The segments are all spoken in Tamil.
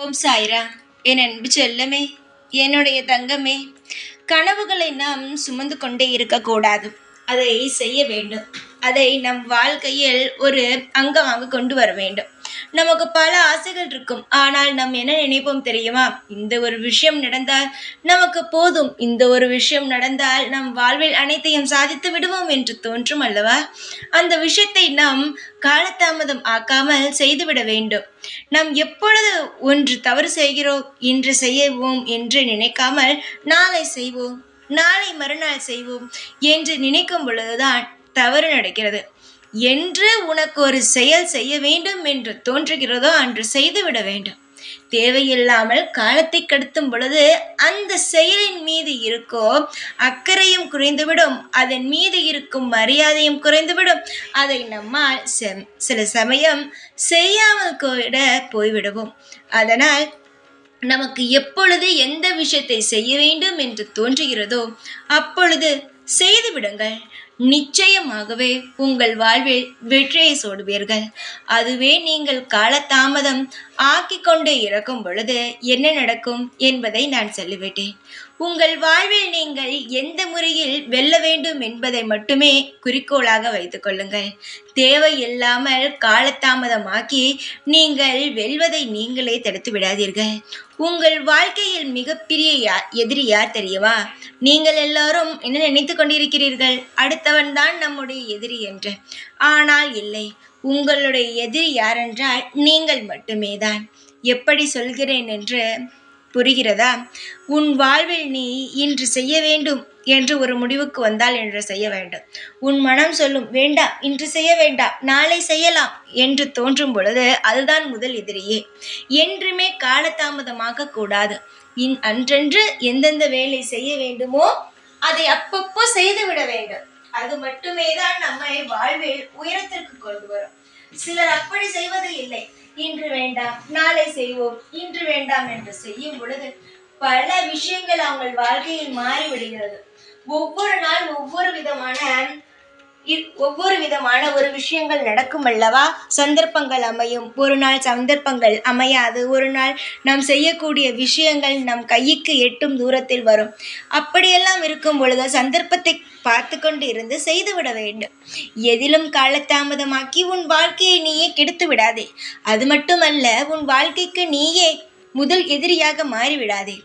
ஓம் சாய்ராம். என் அன்பு செல்லமே, என்னுடைய தங்கமே, கனவுகளை நாம் சுமந்து கொண்டே இருக்கக்கூடாது. அதை செய்ய வேண்டும். அதை நம் வாழ்க்கையில் ஒரு அங்கமாக கொண்டு வர வேண்டும். நமக்கு பல ஆசைகள் இருக்கும். ஆனால் நாம் என்ன நினைப்போம் தெரியுமா? இந்த ஒரு விஷயம் நடந்தால் நமக்கு போதும், இந்த ஒரு விஷயம் நடந்தால் நம் வாழ்வில் அனைத்தையும் சாதித்து விடுவோம் என்று தோன்றும் அல்லவா? அந்த விஷயத்தை நாம் காலதாமதம் ஆக்காமல் செய்துவிட வேண்டும். நாம் எப்பொழுது ஒன்று தவறு செய்கிறோம், இன்று செய்வோம் என்று நினைக்காமல் நாளை செய்வோம், நாளை மறுநாள் செய்வோம் என்று நினைக்கும் பொழுதுதான் தவறு நடக்கிறது. என்று உனக்கு ஒரு செயல் செய்ய வேண்டும் என்று தோன்றுகிறதோ அன்று செய்துவிட வேண்டும். தேவையில்லாமல் காலத்தை கடத்தும் பொழுது அந்த செயலின் மீது இருக்கோ அக்கறையும் குறைந்துவிடும், அதன் மீது இருக்கும் மரியாதையும் குறைந்துவிடும். அதை நம்மால் சில சமயம் செய்யாமல் கூட போய்விடுவோம். அதனால் நமக்கு எப்பொழுது எந்த விஷயத்தை செய்ய வேண்டும் என்று தோன்றுகிறதோ அப்பொழுது செய்து விடுங்கள். நிச்சயமாகவே உங்கள் வாழ்வில் வெற்றியை சூடுவீர்கள். அதுவே நீங்கள் காலதாமதம் ஆக்கிக்கொண்டே இருக்கும் பொழுது என்ன நடக்கும் என்பதை நான் சொல்லிவிட்டேன். உங்கள் வாழ்வில் நீங்கள் எந்த முறையில் வெல்ல வேண்டும் என்பதை மட்டுமே குறிக்கோளாக வைத்துக் கொள்ளுங்கள். தேவையில்லாமல் காலதாமதமாக்கி நீங்கள் வெல்வதை நீங்களே தடுத்து விடாதீர்கள். உங்கள் வாழ்க்கையில் மிகப்பெரிய எதிரி யார் தெரியுமா? நீங்கள் எல்லாரும் என்ன நினைத்து கொண்டிருக்கிறீர்கள்? அடுத்தவன் தான் நம்முடைய எதிரி என்று. ஆனால் இல்லை, உங்களுடைய எதிரி யாரென்றால் நீங்கள் மட்டுமே தான். எப்படி சொல்கிறேன் என்று புரிகிறதா? உன் வாழ்வில் நீ இன்று செய்ய வேண்டும் என்று ஒரு முடிவுக்கு வந்தால் என்று செய்ய வேண்டும். உன் மனம் சொல்லும் வேண்டாம், இன்று செய்ய வேண்டாம், நாளை செய்யலாம் என்று தோன்றும் பொழுது அதுதான் முதல் எதிரியே. என்றுமே காலதாமதமாக கூடாது. அன்றன்று எந்தெந்த வேலை செய்ய வேண்டுமோ அதை அப்பப்போ செய்துவிட வேண்டும். அது மட்டுமே தான் நம்மை வாழ்வில் உயரத்திற்கு கொண்டு வரும். சிலர் அப்படி செய்வது இல்லை. இன்று வேண்டாம், நாளை செய்வோம், இன்று வேண்டாம் என்று செய்யும் பொழுது பல விஷயங்கள் அவங்கள் வாழ்க்கையில் மாறிவிடுகிறது. ஒவ்வொரு நாள் ஒவ்வொரு விதமான ஒரு விஷயங்கள் நடக்கும் அல்லவா? சந்தர்ப்பங்கள் அமையும். ஒரு நாள் சந்தர்ப்பங்கள் அமையாது. ஒரு நாள் நாம் செய்யக்கூடிய விஷயங்கள் நம் கைக்கு எட்டும் தூரத்தில் வரும். அப்படியெல்லாம் இருக்கும் பொழுது சந்தர்ப்பத்தை பார்த்து கொண்டு இருந்து செய்துவிட வேண்டும். எதிலும் காலதாமதமாக்கி உன் வாழ்க்கையை நீயே கெடுத்து விடாதே. அது மட்டுமல்ல, உன் வாழ்க்கைக்கு நீயே முதல் எதிரியாக மாறிவிடாதே.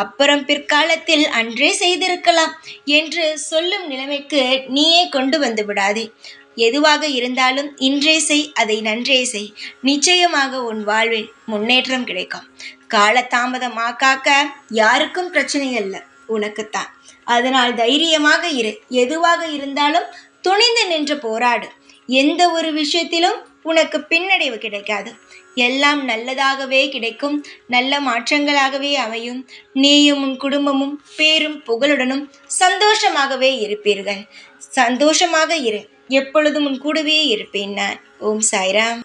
அப்புறம் பிற்காலத்தில் அன்றே செய்திருக்கலாம் என்று சொல்லும் நிலைமைக்கு நீயே கொண்டு வந்து விடாதே. எதுவாக இருந்தாலும் இன்றே செய், அதை நன்றே செய். நிச்சயமாக உன் வாழ்வில் முன்னேற்றம் கிடைக்கும். காலதாமதமாக்காக்க யாருக்கும் பிரச்சனை அல்ல, உனக்குத்தான். அதனால் தைரியமாக இரு. எதுவாக இருந்தாலும் துணிந்து நின்று போராடு. எந்த ஒரு விஷயத்திலும் உனக்கு பின்னடைவு கிடைக்காது. எல்லாம் நல்லதாகவே கிடைக்கும். நல்ல மாற்றங்களாகவே அமையும். நீயும் உன் குடும்பமும் பேரும் புகழுடனும் சந்தோஷமாகவே இருப்பீர்கள். சந்தோஷமாக இரு. எப்பொழுதும் உன் கூடவே இருப்பேன் நான். ஓம் சாய்ராம்.